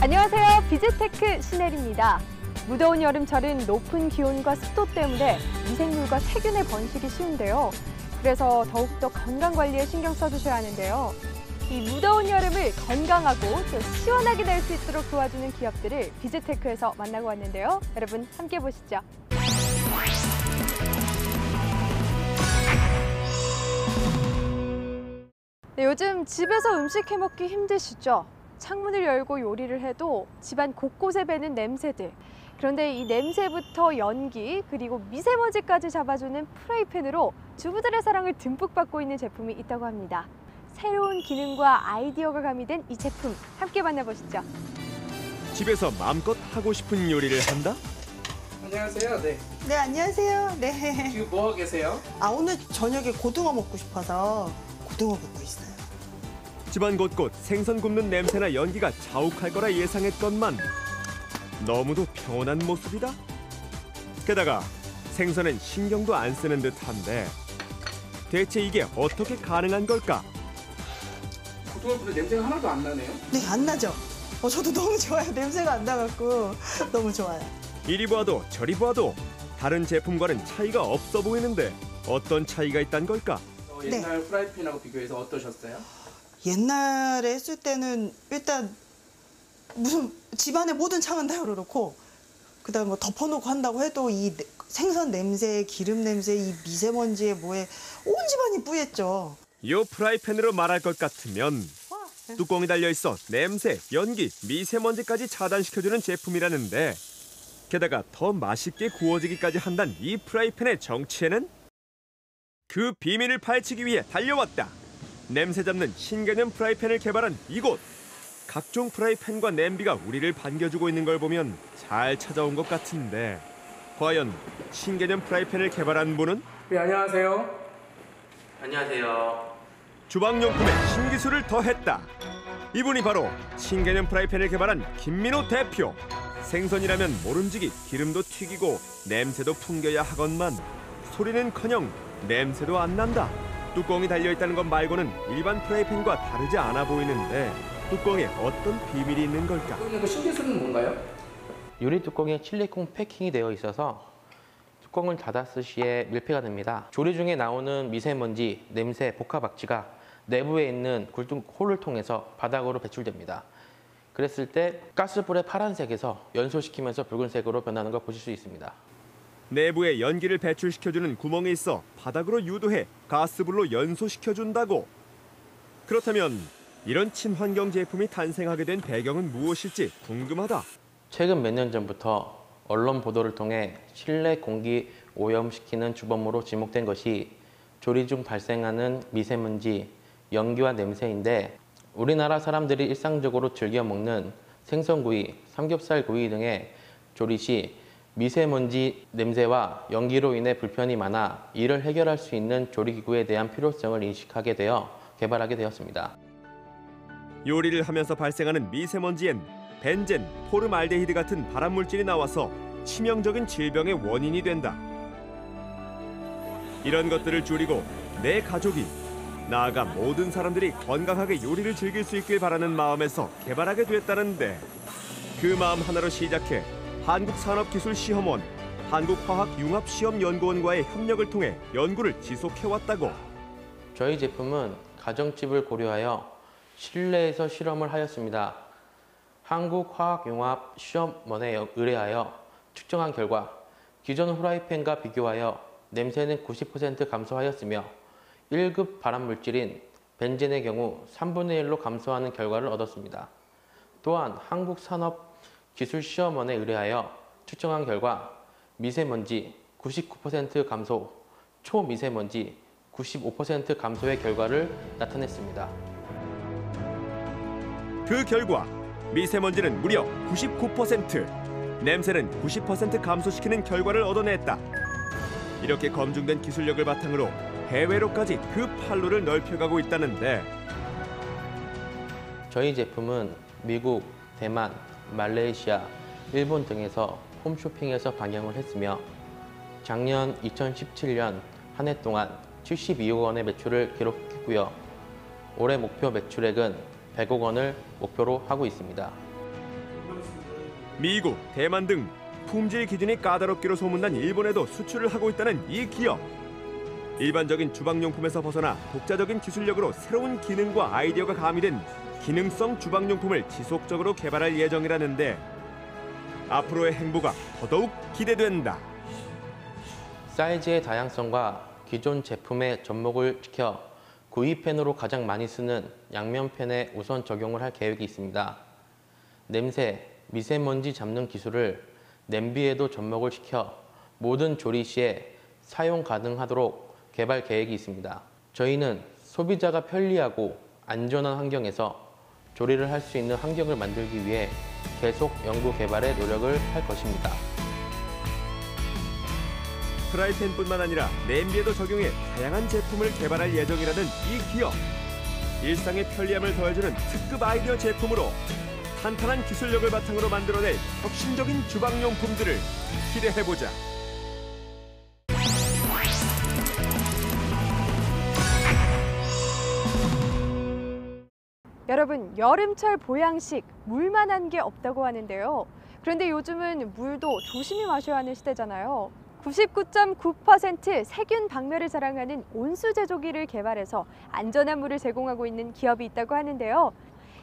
안녕하세요. 비즈테크 신혜리입니다. 무더운 여름철은 높은 기온과 습도 때문에 미생물과 세균의 번식이 쉬운데요. 그래서 더욱더 건강관리에 신경 써주셔야 하는데요. 이 무더운 여름을 건강하고 또 시원하게 낼 수 있도록 도와주는 기업들을 비즈테크에서 만나고 왔는데요. 여러분 함께 보시죠. 네, 요즘 집에서 음식 해먹기 힘드시죠? 창문을 열고 요리를 해도 집안 곳곳에 배는 냄새들. 그런데 이 냄새부터 연기 그리고 미세먼지까지 잡아주는 프라이팬으로 주부들의 사랑을 듬뿍 받고 있는 제품이 있다고 합니다. 새로운 기능과 아이디어가 가미된 이 제품 함께 만나보시죠. 집에서 마음껏 하고 싶은 요리를 한다? 안녕하세요. 네. 네, 안녕하세요. 네. 지금 뭐 하고 계세요? 오늘 저녁에 고등어 먹고 싶어서 고등어 굽고 있어요. 집안 곳곳 생선 굽는 냄새나 연기가 자욱할 거라 예상했건만 너무도 평온한 모습이다. 게다가 생선엔 신경도 안 쓰는 듯한데 대체 이게 어떻게 가능한 걸까? 고등어 굽는 냄새가 하나도 안 나네요. 네, 안 나죠? 저도 너무 좋아요. 냄새가 안 나갖고 너무 좋아요. 이리 봐도 저리 봐도 다른 제품과는 차이가 없어 보이는데 어떤 차이가 있단 걸까? 옛날 프라이팬하고 비교해서 어떠셨어요? 옛날에 했을 때는 일단 무슨 집안의 모든 창은 다 열어놓고 그다음 뭐 덮어놓고 한다고 해도 이 생선 냄새, 기름 냄새, 이 미세먼지에 뭐에 온 집안이 뿌였죠. 요 프라이팬으로 말할 것 같으면 뚜껑이 달려있어 냄새, 연기, 미세먼지까지 차단시켜주는 제품이라는데 게다가 더 맛있게 구워지기까지 한단 이 프라이팬의 정체는? 그 비밀을 파헤치기 위해 달려왔다. 냄새 잡는 신개념 프라이팬을 개발한 이곳. 각종 프라이팬과 냄비가 우리를 반겨주고 있는 걸 보면 잘 찾아온 것 같은데 과연 신개념 프라이팬을 개발한 분은? 네, 안녕하세요. 안녕하세요. 주방용품에 신기술을 더했다. 이분이 바로 신개념 프라이팬을 개발한 김민호 대표. 생선이라면 모름지기 기름도 튀기고 냄새도 풍겨야 하건만 소리는커녕 냄새도 안 난다. 뚜껑이 달려있다는 것 말고는 일반 프라이팬과 다르지 않아 보이는데 뚜껑에 어떤 비밀이 있는 걸까? 그 신기술은 뭔가요? 유리 뚜껑에 실리콘 패킹이 되어 있어서 뚜껑을 닫았을 시에 밀폐가 됩니다. 조리 중에 나오는 미세먼지, 냄새, 복합악취가 내부에 있는 굴뚝 홀을 통해서 바닥으로 배출됩니다. 그랬을 때 가스불의 파란색에서 연소시키면서 붉은색으로 변하는 걸 보실 수 있습니다. 내부에 연기를 배출시켜주는 구멍이 있어 바닥으로 유도해 가스불로 연소시켜준다고. 그렇다면 이런 친환경 제품이 탄생하게 된 배경은 무엇일지 궁금하다. 최근 몇 년 전부터 언론 보도를 통해 실내 공기 오염시키는 주범으로 지목된 것이 조리 중 발생하는 미세먼지, 연기와 냄새인데 우리나라 사람들이 일상적으로 즐겨 먹는 생선구이, 삼겹살구이 등의 조리 시 미세먼지, 냄새와 연기로 인해 불편이 많아 이를 해결할 수 있는 조리기구에 대한 필요성을 인식하게 되어 개발하게 되었습니다. 요리를 하면서 발생하는 미세먼지엔 벤젠, 포름알데히드 같은 발암물질이 나와서 치명적인 질병의 원인이 된다. 이런 것들을 줄이고 내 가족이, 나아가 모든 사람들이 건강하게 요리를 즐길 수 있길 바라는 마음에서 개발하게 됐다는데 그 마음 하나로 시작해 한국산업기술시험원, 한국화학융합시험연구원과의 협력을 통해 연구를 지속해왔다고. 저희 제품은 가정집을 고려하여 실내에서 실험을 하였습니다. 한국화학융합시험원에 의뢰하여 측정한 결과 기존 후라이팬과 비교하여 냄새는 90% 감소하였으며 1급 발암물질인 벤젠의 경우 3분의 1로 감소하는 결과를 얻었습니다. 또한 한국산업기술시험원에 의뢰하여 측정한 결과 미세먼지 99% 감소, 초미세먼지 95% 감소의 결과를 나타냈습니다. 그 결과 미세먼지는 무려 99%, 냄새는 90% 감소시키는 결과를 얻어냈다. 이렇게 검증된 기술력을 바탕으로 해외로까지 그 판로를 넓혀가고 있다는데 저희 제품은 미국, 대만, 말레이시아, 일본 등에서 홈쇼핑에서 방영을 했으며 작년 2017년 한 해 동안 72억 원의 매출을 기록했고요. 올해 목표 매출액은 100억 원을 목표로 하고 있습니다. 미국, 대만 등 품질 기준이 까다롭기로 소문난 일본에도 수출을 하고 있다는 이 기업. 일반적인 주방용품에서 벗어나 독자적인 기술력으로 새로운 기능과 아이디어가 가미된 기능성 주방용품을 지속적으로 개발할 예정이라는데 앞으로의 행보가 더더욱 기대된다. 사이즈의 다양성과 기존 제품의 접목을 지켜 구이팬으로 가장 많이 쓰는 양면팬에 우선 적용을 할 계획이 있습니다. 냄새, 미세먼지 잡는 기술을 냄비에도 접목을 시켜 모든 조리 시에 사용 가능하도록 개발 계획이 있습니다. 저희는 소비자가 편리하고 안전한 환경에서 조리를 할 수 있는 환경을 만들기 위해 계속 연구 개발에 노력을 할 것입니다. 프라이팬뿐만 아니라 냄비에도 적용해 다양한 제품을 개발할 예정이라는 이 기업. 일상의 편리함을 더해주는 특급 아이디어 제품으로 탄탄한 기술력을 바탕으로 만들어낼 혁신적인 주방용품들을 기대해보자. 여러분, 여름철 보양식 물만한 게 없다고 하는데요. 그런데 요즘은 물도 조심히 마셔야 하는 시대잖아요. 99.9% 세균 박멸을 자랑하는 온수 제조기를 개발해서 안전한 물을 제공하고 있는 기업이 있다고 하는데요.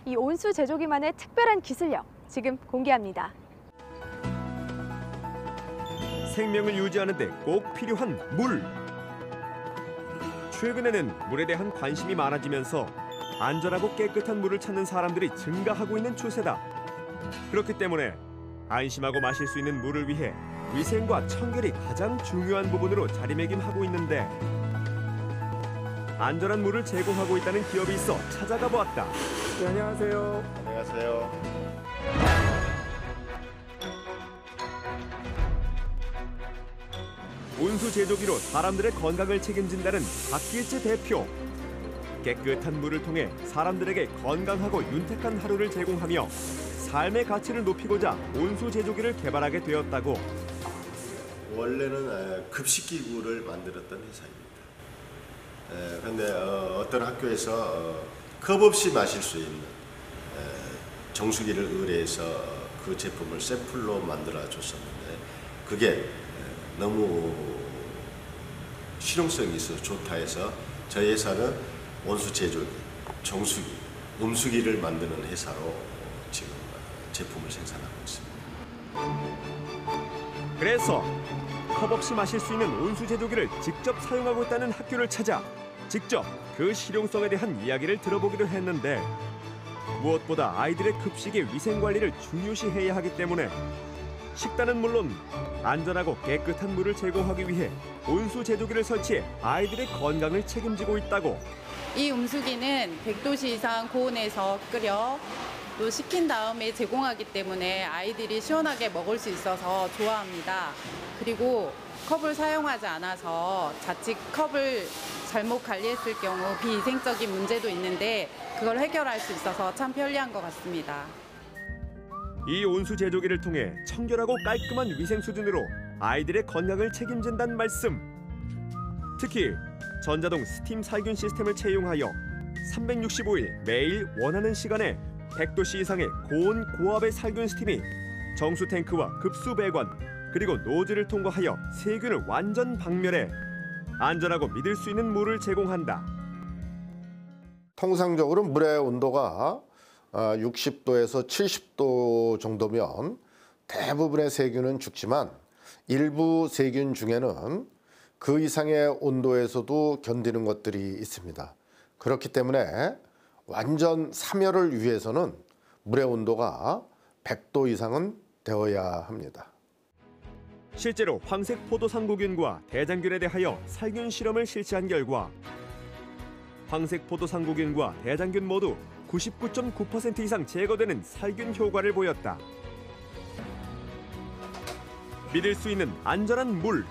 이 온수 제조기만의 특별한 기술력 지금 공개합니다. 생명을 유지하는 데 꼭 필요한 물. 최근에는 물에 대한 관심이 많아지면서 안전하고 깨끗한 물을 찾는 사람들이 증가하고 있는 추세다. 그렇기 때문에 안심하고 마실 수 있는 물을 위해 위생과 청결이 가장 중요한 부분으로 자리매김하고 있는데 안전한 물을 제공하고 있다는 기업이 있어 찾아가 보았다. 네, 안녕하세요. 안녕하세요. 온수 제조기로 사람들의 건강을 책임진다는 박길재 대표. 깨끗한 물을 통해 사람들에게 건강하고 윤택한 하루를 제공하며 삶의 가치를 높이고자 온수 제조기를 개발하게 되었다고. 원래는 급식기구를 만들었던 회사입니다. 그런데 어떤 학교에서 컵 없이 마실 수 있는 정수기를 의뢰해서 그 제품을 샘플로 만들어 줬었는데 그게 너무 실용성이 있어 좋다 해서 저희 회사는 온수 제조기, 정수기, 음수기를 만드는 회사로 지금 제품을 생산하고 있습니다. 그래서 컵 없이 마실 수 있는 온수 제조기를 직접 사용하고 있다는 학교를 찾아 직접 그 실용성에 대한 이야기를 들어보기로 했는데 무엇보다 아이들의 급식의 위생 관리를 중요시해야 하기 때문에 식단은 물론 안전하고 깨끗한 물을 제공하기 위해 온수 제조기를 설치해 아이들의 건강을 책임지고 있다고. 이 음수기는 100도씨 이상 고온에서 끓여 또 식힌 다음에 제공하기 때문에 아이들이 시원하게 먹을 수 있어서 좋아합니다. 그리고 컵을 사용하지 않아서 자칫 컵을 잘못 관리했을 경우 비위생적인 문제도 있는데 그걸 해결할 수 있어서 참 편리한 것 같습니다. 이 온수 제조기를 통해 청결하고 깔끔한 위생 수준으로 아이들의 건강을 책임진다는 말씀. 특히 전자동 스팀 살균 시스템을 채용하여 365일 매일 원하는 시간에 100도씨 이상의 고온 고압의 살균 스팀이 정수 탱크와 급수 배관 그리고 노즐을 통과하여 세균을 완전 박멸해 안전하고 믿을 수 있는 물을 제공한다. 통상적으로 물의 온도가 60도에서 70도 정도면 대부분의 세균은 죽지만 일부 세균 중에는 그 이상의 온도에서도 견디는 것들이 있습니다. 그렇기 때문에 완전 사멸을 위해서는 물의 온도가 100도 이상은 되어야 합니다. 실제로 황색 포도상구균과 대장균에 대하여 살균 실험을 실시한 결과 황색 포도상구균과 대장균 모두 99.9% 이상 제거되는 살균 효과를 보였다. 믿을 수 있는 안전한 물.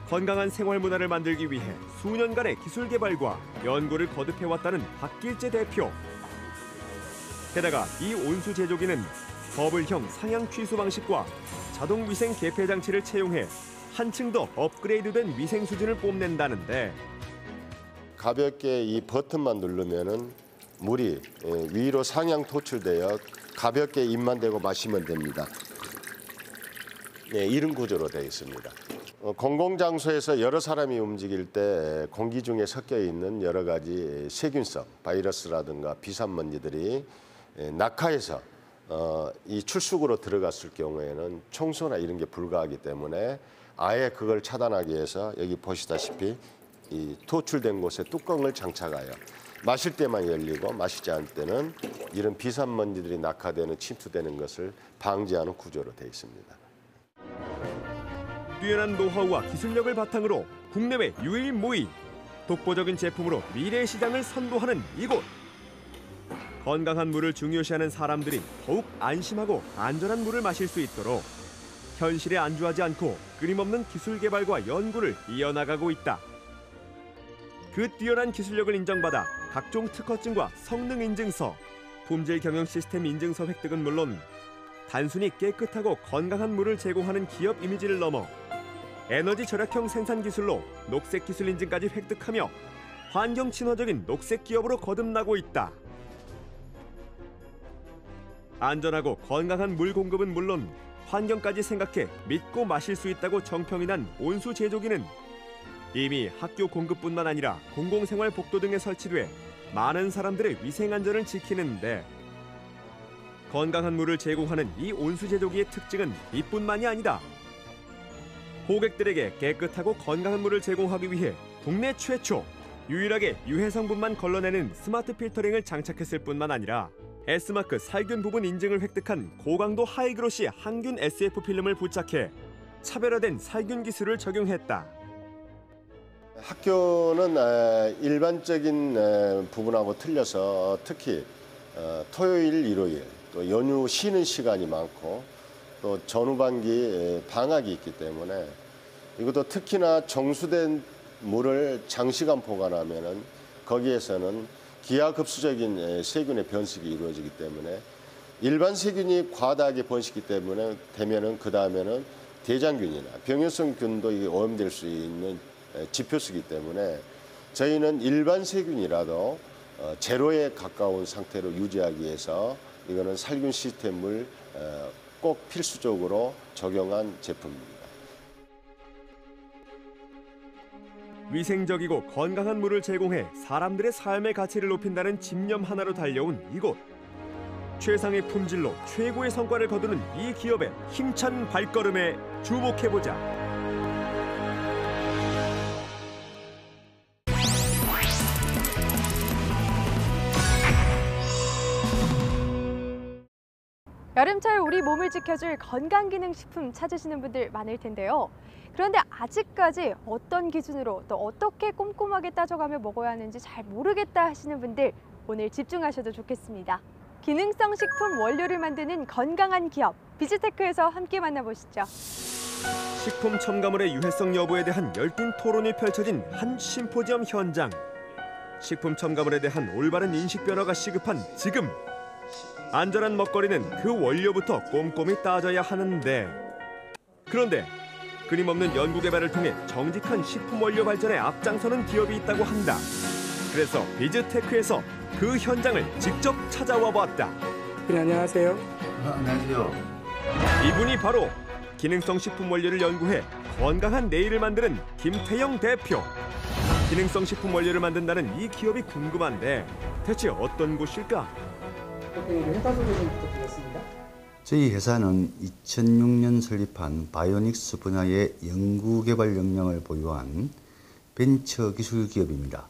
건강한 생활 문화를 만들기 위해 수년간의 기술 개발과 연구를 거듭해왔다는 박길재 대표. 게다가 이 온수 제조기는 버블형 상향 취수 방식과 자동 위생 개폐 장치를 채용해 한층 더 업그레이드된 위생 수준을 뽐낸다는데 가볍게 이 버튼만 누르면은 물이 위로 상향 토출되어 가볍게 입만 대고 마시면 됩니다. 이런 구조로 되어 있습니다. 공공장소에서 여러 사람이 움직일 때 공기 중에 섞여 있는 여러 가지 세균성, 바이러스라든가 비산먼지들이 낙하해서 이 출수구로 들어갔을 경우에는 청소나 이런 게 불가하기 때문에 아예 그걸 차단하기 위해서 여기 보시다시피 이 토출된 곳에 뚜껑을 장착하여 마실 때만 열리고 마시지 않을 때는 이런 비산먼지들이 낙하되는 침투되는 것을 방지하는 구조로 되어 있습니다. 뛰어난 노하우와 기술력을 바탕으로 국내외 유일무이 독보적인 제품으로 미래의 시장을 선도하는 이곳. 건강한 물을 중요시하는 사람들이 더욱 안심하고 안전한 물을 마실 수 있도록 현실에 안주하지 않고 끊임없는 기술 개발과 연구를 이어나가고 있다. 그 뛰어난 기술력을 인정받아 각종 특허증과 성능 인증서, 품질 경영 시스템 인증서 획득은 물론 단순히 깨끗하고 건강한 물을 제공하는 기업 이미지를 넘어 에너지 절약형 생산 기술로 녹색 기술 인증까지 획득하며 환경 친화적인 녹색 기업으로 거듭나고 있다. 안전하고 건강한 물 공급은 물론 환경까지 생각해 믿고 마실 수 있다고 정평이 난 온수 제조기는 이미 학교 공급뿐만 아니라 공공생활 복도 등에 설치돼 많은 사람들의 위생 안전을 지키는데, 건강한 물을 제공하는 이 온수 제조기의 특징은 이뿐만이 아니다. 고객들에게 깨끗하고 건강한 물을 제공하기 위해 국내 최초 유일하게 유해 성분만 걸러내는 스마트 필터링을 장착했을 뿐만 아니라 S마크 살균 부분 인증을 획득한 고강도 하이그로시 항균 SF 필름을 부착해 차별화된 살균 기술을 적용했다. 학교는 일반적인 부분하고 틀려서 특히 토요일, 일요일 또 연휴 쉬는 시간이 많고 또 전후반기 방학이 있기 때문에 이것도 특히나 정수된 물을 장시간 보관하면은 거기에서는 기하급수적인 세균의 변식이 이루어지기 때문에 일반 세균이 과다하게 번식기 때문에 되면은 그 다음에는 대장균이나 병연성균도 이게 오염될 수 있는 지표수이기 때문에 저희는 일반 세균이라도 제로에 가까운 상태로 유지하기 위해서 이거는 살균 시스템을 꼭 필수적으로 적용한 제품입니다. 위생적이고 건강한 물을 제공해 사람들의 삶의 가치를 높인다는 집념 하나로 달려온 이곳. 최상의 품질로 최고의 성과를 거두는 이 기업의 힘찬 발걸음에 주목해보자. 여름철 우리 몸을 지켜줄 건강기능식품 찾으시는 분들 많을 텐데요. 그런데 아직까지 어떤 기준으로 또 어떻게 꼼꼼하게 따져가며 먹어야 하는지 잘 모르겠다 하시는 분들 오늘 집중하셔도 좋겠습니다. 기능성 식품 원료를 만드는 건강한 기업 비즈테크에서 함께 만나보시죠. 식품 첨가물의 유해성 여부에 대한 열띤 토론이 펼쳐진 한 심포지엄 현장. 식품 첨가물에 대한 올바른 인식 변화가 시급한 지금. 안전한 먹거리는 그 원료부터 꼼꼼히 따져야 하는데, 그런데 끊임없는 연구 개발을 통해 정직한 식품 원료 발전에 앞장서는 기업이 있다고 한다. 그래서 비즈테크에서 그 현장을 직접 찾아와 봤다. 네, 안녕하세요. 안녕하세요. 이분이 바로 기능성 식품 원료를 연구해 건강한 내일을 만드는 김태영 대표. 기능성 식품 원료를 만든다는 이 기업이 궁금한데 대체 어떤 곳일까? 회사 소개 좀 부탁드리겠습니다. 저희 회사는 2006년 설립한 바이오닉스 분야의 연구개발 역량을 보유한 벤처 기술 기업입니다.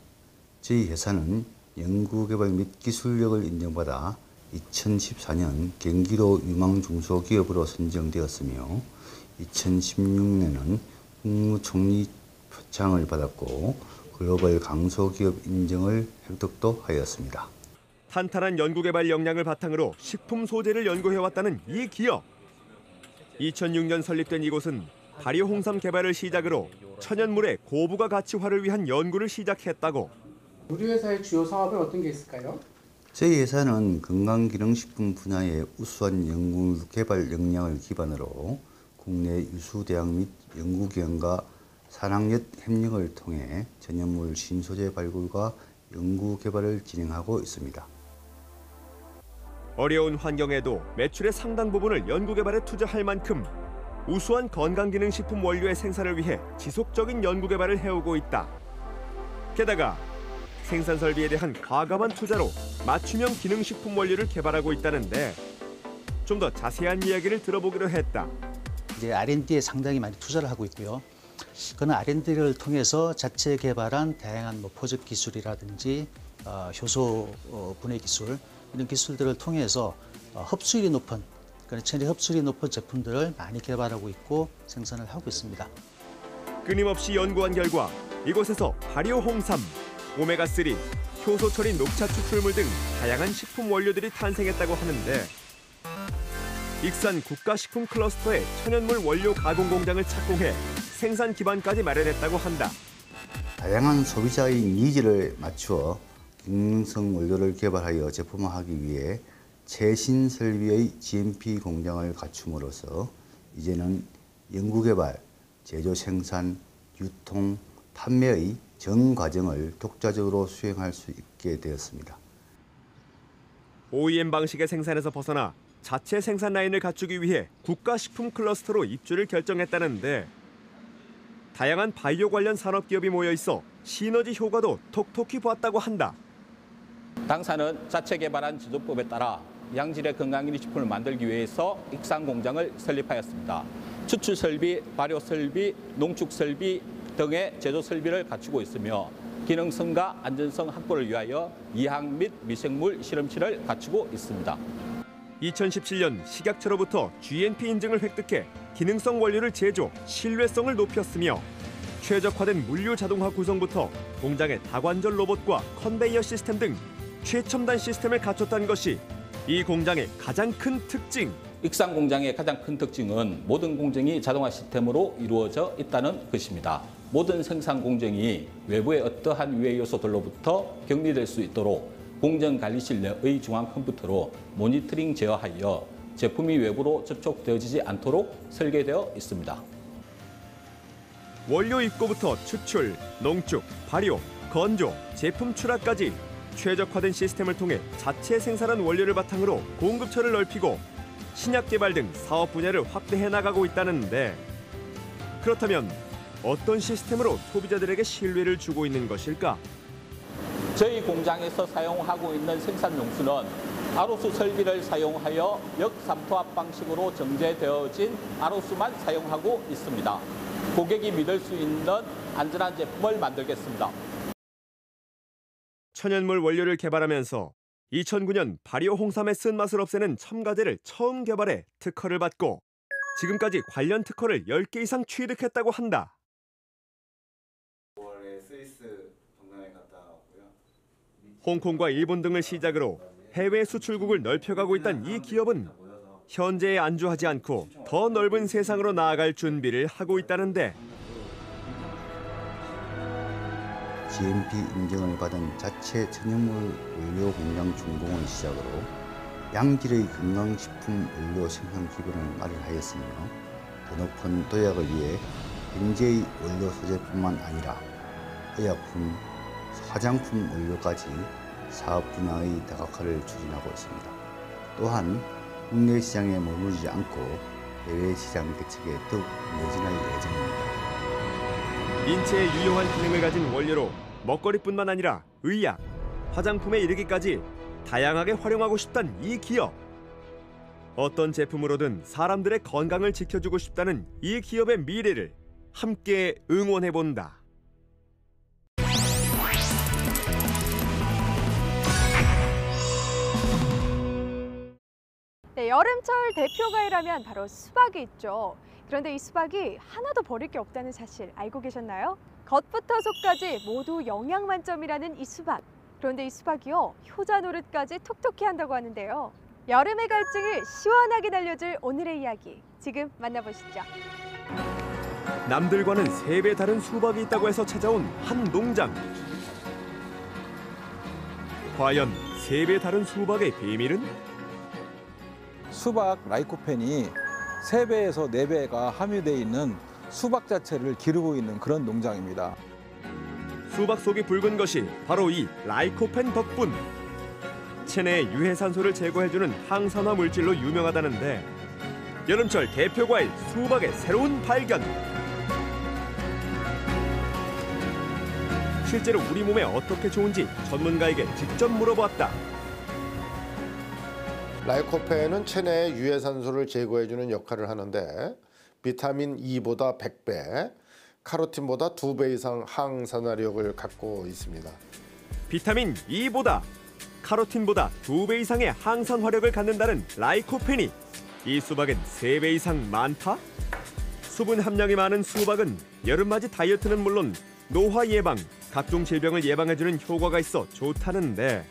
저희 회사는 연구개발 및 기술력을 인정받아 2014년 경기도 유망 중소기업으로 선정되었으며 2016년에는 국무총리 표창을 받았고 글로벌 강소기업 인정을 획득도 하였습니다. 탄탄한 연구개발 역량을 바탕으로 식품 소재를 연구해왔다는 이 기업. 2006년 설립된 이곳은 발효 홍삼 개발을 시작으로 천연물의 고부가 가치화를 위한 연구를 시작했다고. 우리 회사의 주요 사업은 어떤 게 있을까요? 저희 회사는 건강기능식품 분야의 우수한 연구개발 역량을 기반으로 국내 유수대학 및 연구기관과 산학연 협력을 통해 천연물 신소재 발굴과 연구개발을 진행하고 있습니다. 어려운 환경에도 매출의 상당 부분을 연구개발에 투자할 만큼 우수한 건강기능식품 원료의 생산을 위해 지속적인 연구개발을 해오고 있다. 게다가 생산 설비에 대한 과감한 투자로 맞춤형 기능식품 원료를 개발하고 있다는데 좀 더 자세한 이야기를 들어보기로 했다. 이제 R&D에 상당히 많이 투자를 하고 있고요. 그는 R&D를 통해서 자체 개발한 다양한 포적 기술이라든지 효소 분해 기술 이런 기술들을 통해서 흡수율이 높은 천연 흡수율이 높은 제품들을 많이 개발하고 있고 생산을 하고 있습니다. 끊임없이 연구한 결과 이곳에서 발효 홍삼, 오메가3, 효소 처리 녹차 추출물 등 다양한 식품 원료들이 탄생했다고 하는데 익산 국가식품 클러스터의 천연물 원료 가공 공장을 착공해 생산 기반까지 마련했다고 한다. 다양한 소비자의 니즈를 맞추어 기능성 원료를 개발하여 제품화하기 위해 최신 설비의 GMP 공장을 갖춤으로써 이제는 연구개발, 제조 생산, 유통, 판매의 전 과정을 독자적으로 수행할 수 있게 되었습니다. OEM 방식의 생산에서 벗어나 자체 생산 라인을 갖추기 위해 국가식품 클러스터로 입주를 결정했다는데 다양한 바이오 관련 산업기업이 모여 있어 시너지 효과도 톡톡히 보았다고 한다. 당사는 자체 개발한 지도법에 따라 양질의 건강기능식품을 만들기 위해서 익산 공장을 설립하였습니다. 추출 설비, 발효 설비, 농축 설비 등의 제조 설비를 갖추고 있으며 기능성과 안전성 확보를 위하여 이항 및 미생물 실험실을 갖추고 있습니다. 2017년 식약처로부터 GMP 인증을 획득해 기능성 원료를 제조, 신뢰성을 높였으며 최적화된 물류 자동화 구성부터 공장의 다관절 로봇과 컨베이어 시스템 등 최첨단 시스템을 갖췄다는 것이 이 공장의 가장 큰 특징. 익산 공장의 가장 큰 특징은 모든 공정이 자동화 시스템으로 이루어져 있다는 것입니다. 모든 생산 공정이 외부의 어떠한 유해 요소들로부터 격리될 수 있도록 공정관리실 내의 중앙 컴퓨터로 모니터링 제어하여 제품이 외부로 접촉되어지지 않도록 설계되어 있습니다. 원료 입고부터 추출, 농축, 발효, 건조, 제품 출하까지 최적화된 시스템을 통해 자체 생산한 원료를 바탕으로 공급처를 넓히고 신약 개발 등 사업 분야를 확대해 나가고 있다는데 그렇다면 어떤 시스템으로 소비자들에게 신뢰를 주고 있는 것일까? 저희 공장에서 사용하고 있는 생산 용수는 아로수 설비를 사용하여 역삼투압 방식으로 정제되어진 아로수만 사용하고 있습니다. 고객이 믿을 수 있는 안전한 제품을 만들겠습니다. 천연물 원료를 개발하면서 2009년 발효 홍삼의 쓴맛을 없애는 첨가제를 처음 개발해 특허를 받고 지금까지 관련 특허를 10개 이상 취득했다고 한다. 5월에 스위스 동남아에 갔다 왔고요. 홍콩과 일본 등을 시작으로 해외 수출국을 넓혀가고 있던 이 기업은 현재에 안주하지 않고 더 넓은 세상으로 나아갈 준비를 하고 있다는데 GMP 인증을 받은 자체 천연물 원료 공장 준공을 시작으로 양질의 건강식품 원료 생산 기반을 마련하였으며 더 높은 도약을 위해 현재의 원료 소재뿐만 아니라 의약품, 화장품 원료까지 사업 분야의 다각화를 추진하고 있습니다. 또한 국내 시장에 머무르지 않고 해외 시장 개척에 더욱 매진할 예정입니다. 인체에 유용한 기능을 가진 원료로 먹거리뿐만 아니라 의약, 화장품에 이르기까지 다양하게 활용하고 싶다는 이 기업. 어떤 제품으로든 사람들의 건강을 지켜주고 싶다는 이 기업의 미래를 함께 응원해본다. 네, 여름철 대표 과일하면 바로 수박이 있죠. 그런데 이 수박이 하나도 버릴 게 없다는 사실 알고 계셨나요? 겉부터 속까지 모두 영양 만점이라는 이 수박. 그런데 이 수박이요, 효자 노릇까지 톡톡히 한다고 하는데요. 여름의 갈증을 시원하게 날려줄 오늘의 이야기, 지금 만나보시죠. 남들과는 3배 다른 수박이 있다고 해서 찾아온 한 농장. 과연 3배 다른 수박의 비밀은? 수박 라이코펜이 3배에서 4배가 함유되어 있는 수박 자체를 기르고 있는 그런 농장입니다. 수박 속이 붉은 것이 바로 이 라이코펜 덕분. 체내의 유해산소를 제거해주는 항산화 물질로 유명하다는데 여름철 대표 과일 수박의 새로운 발견. 실제로 우리 몸에 어떻게 좋은지 전문가에게 직접 물어보았다. 라이코펜은 체내의 유해산소를 제거해주는 역할을 하는데 비타민 E보다 100배, 카로틴보다 2배 이상 항산화력을 갖고 있습니다. 비타민 E보다 카로틴보다 2배 이상의 항산화력을 갖는다는 라이코펜이 이 수박엔 3배 이상 많다? 수분 함량이 많은 수박은 여름맞이 다이어트는 물론 노화 예방, 각종 질병을 예방해주는 효과가 있어 좋다는데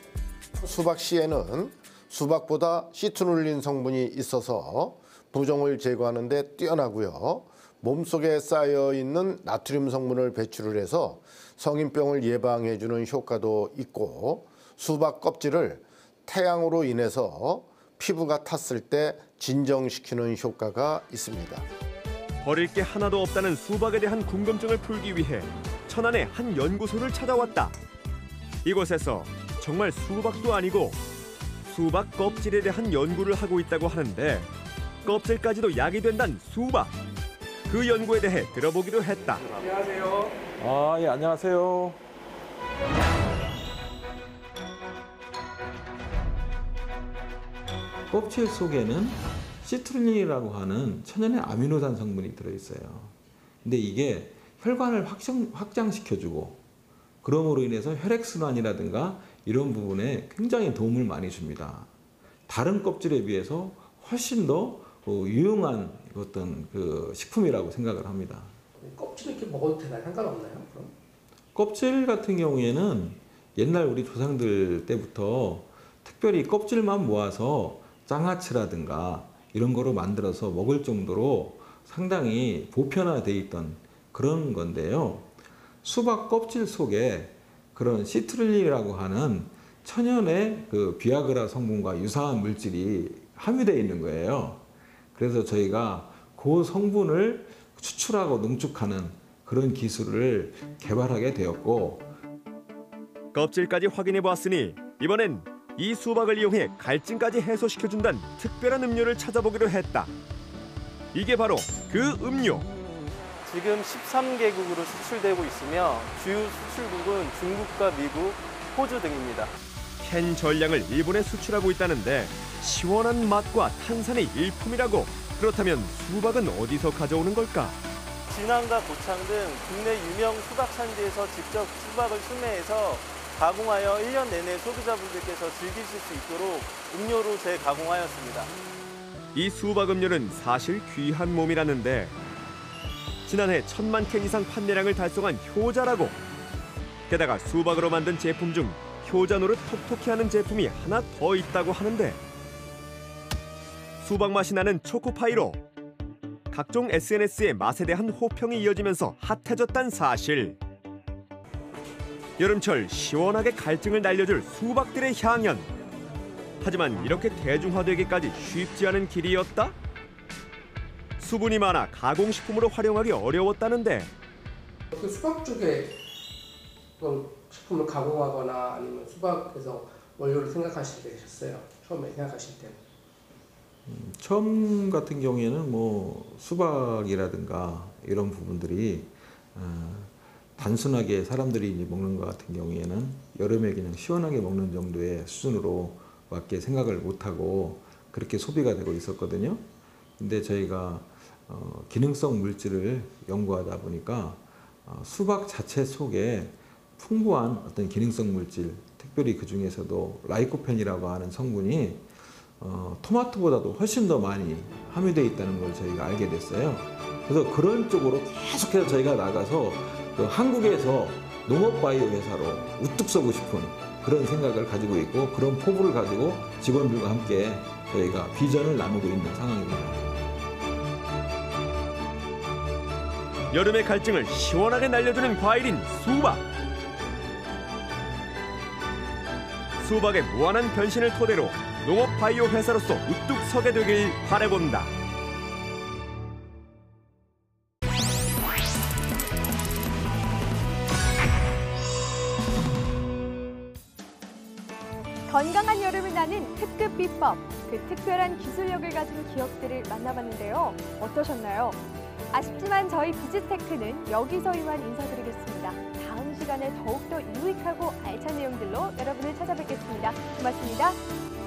수박 씨에는 수박보다 시트룰린 성분이 있어서 부종을 제거하는 데 뛰어나고요. 몸속에 쌓여있는 나트륨 성분을 배출을 해서 성인병을 예방해주는 효과도 있고 수박 껍질을 태양으로 인해서 피부가 탔을 때 진정시키는 효과가 있습니다. 버릴 게 하나도 없다는 수박에 대한 궁금증을 풀기 위해 천안의 한 연구소를 찾아왔다. 이곳에서 정말 수박도 아니고 수박 껍질에 대한 연구를 하고 있다고 하는데 껍질까지도 약이 된다는 수박. 그 연구에 대해 들어보기로 했다. 안녕하세요. 예, 안녕하세요. 껍질 속에는 시트룰린이라고 하는 천연의 아미노산 성분이 들어있어요. 근데 이게 혈관을 확장시켜주고 그럼으로 인해서 혈액순환이라든가 이런 부분에 굉장히 도움을 많이 줍니다. 다른 껍질에 비해서 훨씬 더 유용한 어떤 그 식품이라고 생각을 합니다. 껍질 이렇게 먹어도 되나요? 상관없나요? 그럼? 껍질 같은 경우에는 옛날 우리 조상들 때부터 특별히 껍질만 모아서 장아찌라든가 이런 거로 만들어서 먹을 정도로 상당히 보편화되어 있던 그런 건데요. 수박 껍질 속에 그런 시트룰린이라고 하는 천연의 그 비아그라 성분과 유사한 물질이 함유되어 있는 거예요. 그래서 저희가 그 성분을 추출하고 농축하는 그런 기술을 개발하게 되었고 껍질까지 확인해 보았으니 이번엔 이 수박을 이용해 갈증까지 해소시켜준다는 특별한 음료를 찾아보기로 했다. 이게 바로 그 음료. 지금 13개국으로 수출되고 있으며 주요 수출국은 중국과 미국, 호주 등입니다. 캔 전량을 일본에 수출하고 있다는데 시원한 맛과 탄산이 일품이라고. 그렇다면 수박은 어디서 가져오는 걸까? 진안과 고창 등 국내 유명 수박 산지에서 직접 수박을 수매해서 가공하여 1년 내내 소비자분들께서 즐기실 수 있도록 음료로 재가공하였습니다. 이 수박 음료는 사실 귀한 몸이라는데 지난해 1000만 캔 이상 판매량을 달성한 효자라고. 게다가 수박으로 만든 제품 중 효자 노릇 톡톡히 하는 제품이 하나 더 있다고 하는데 수박 맛이 나는 초코파이로 각종 SNS에 맛에 대한 호평이 이어지면서 핫해졌다는 사실. 여름철 시원하게 갈증을 날려줄 수박들의 향연. 하지만 이렇게 대중화되기까지 쉽지 않은 길이었다? 수분이 많아 가공식품으로 활용하기 어려웠다는데 그 수박 쪽에 식품을 가공하거나 아니면 수박에서 원료를 생각하시게 되셨어요? 처음에 생각하실 때? 처음 같은 경우에는 뭐 수박이라든가 이런 부분들이 단순하게 사람들이 이제 먹는 것 같은 경우에는 여름에 그냥 시원하게 먹는 정도의 수준으로밖에 생각을 못하고 그렇게 소비가 되고 있었거든요. 근데 저희가 기능성 물질을 연구하다 보니까 수박 자체 속에 풍부한 어떤 기능성 물질, 특별히 그 중에서도 라이코펜이라고 하는 성분이 토마토보다도 훨씬 더 많이 함유되어 있다는 걸 저희가 알게 됐어요. 그래서 그런 쪽으로 계속해서 저희가 나가서 한국에서 농업바이오 회사로 우뚝 서고 싶은 그런 생각을 가지고 있고 그런 포부를 가지고 직원들과 함께 저희가 비전을 나누고 있는 상황입니다. 여름의 갈증을 시원하게 날려주는 과일인 수박. 수박의 무한한 변신을 토대로 농업 바이오 회사로서 우뚝 서게 되길 바라본다. 건강한 여름을 나는 특급 비법 비법, 그 특별한 기술력을 가진 기업들을 만나봤는데요. 어떠셨나요? 아쉽지만 저희 비즈테크는 여기서 이만 인사드리겠습니다. 다음 시간에 더욱더 유익하고 알찬 내용들로 여러분을 찾아뵙겠습니다. 고맙습니다.